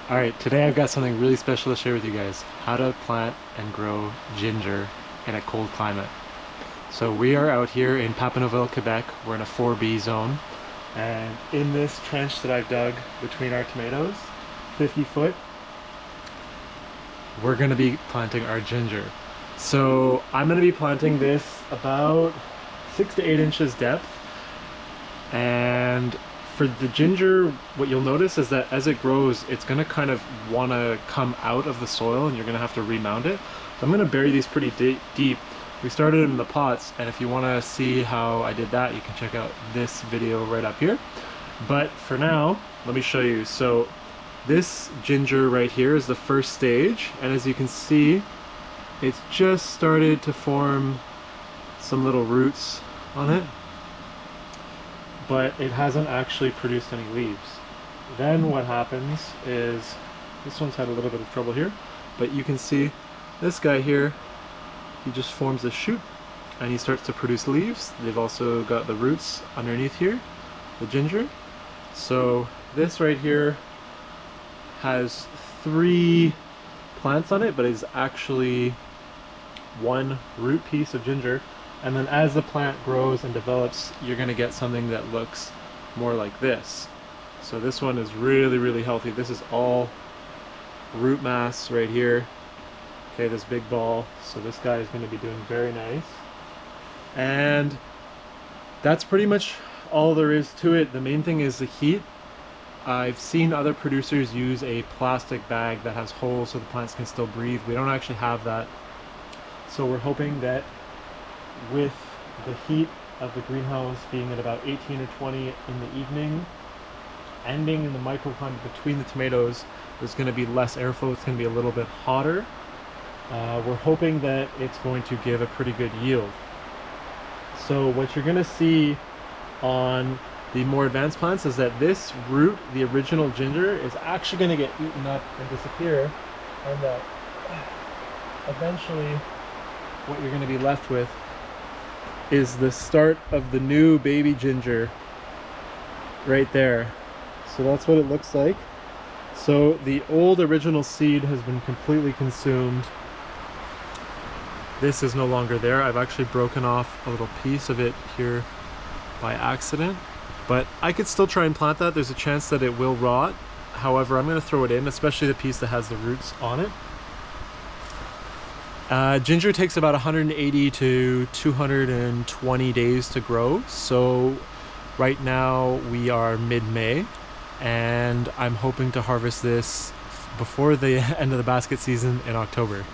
Alright, today I've got something really special to share with you guys. How to plant and grow ginger in a cold climate. So we are out here in Papineauville, Quebec. We're in a 4B zone. And in this trench that I've dug between our tomatoes, 50 foot, we're going to be planting our ginger. So I'm going to be planting this about 6 to 8 inches depth. And for the ginger, what you'll notice is that as it grows, it's going to kind of want to come out of the soil and you're going to have to remount it. So I'm going to bury these pretty deep. We started in the pots, and if you want to see how I did that, you can check out this video right up here. But for now, let me show you. So this ginger right here is the first stage, and as you can see, it's just started to form some little roots on it, but it hasn't actually produced any leaves. Then what happens is, this one's had a little bit of trouble here, but you can see this guy here, he just forms a shoot and he starts to produce leaves. They've also got the roots underneath here, the ginger. So this right here has 3 plants on it, but is actually one root piece of ginger. And then as the plant grows and develops, you're going to get something that looks more like this. So this one is really, really healthy. This is all root mass right here. Okay, this big ball. So this guy is going to be doing very nice. And that's pretty much all there is to it. The main thing is the heat. I've seen other producers use a plastic bag that has holes so the plants can still breathe. We don't actually have that. So we're hoping that with the heat of the greenhouse being at about 18 or 20 in the evening, ending in the microclimate between the tomatoes, there's going to be less airflow. It's going to be a little bit hotter. We're hoping that it's going to give a pretty good yield. So what you're going to see on the more advanced plants is that this root, the original ginger, is actually going to get eaten up and disappear, and that eventually what you're going to be left with is the start of the new baby ginger right there. So that's what it looks like. So the old original seed has been completely consumed. This is no longer there. I've actually broken off a little piece of it here by accident, but I could still try and plant that. There's a chance that it will rot. However, I'm going to throw it in, especially the piece that has the roots on it. Ginger takes about 180 to 220 days to grow. So right now we are mid-May, and I'm hoping to harvest this before the end of the basket season in October.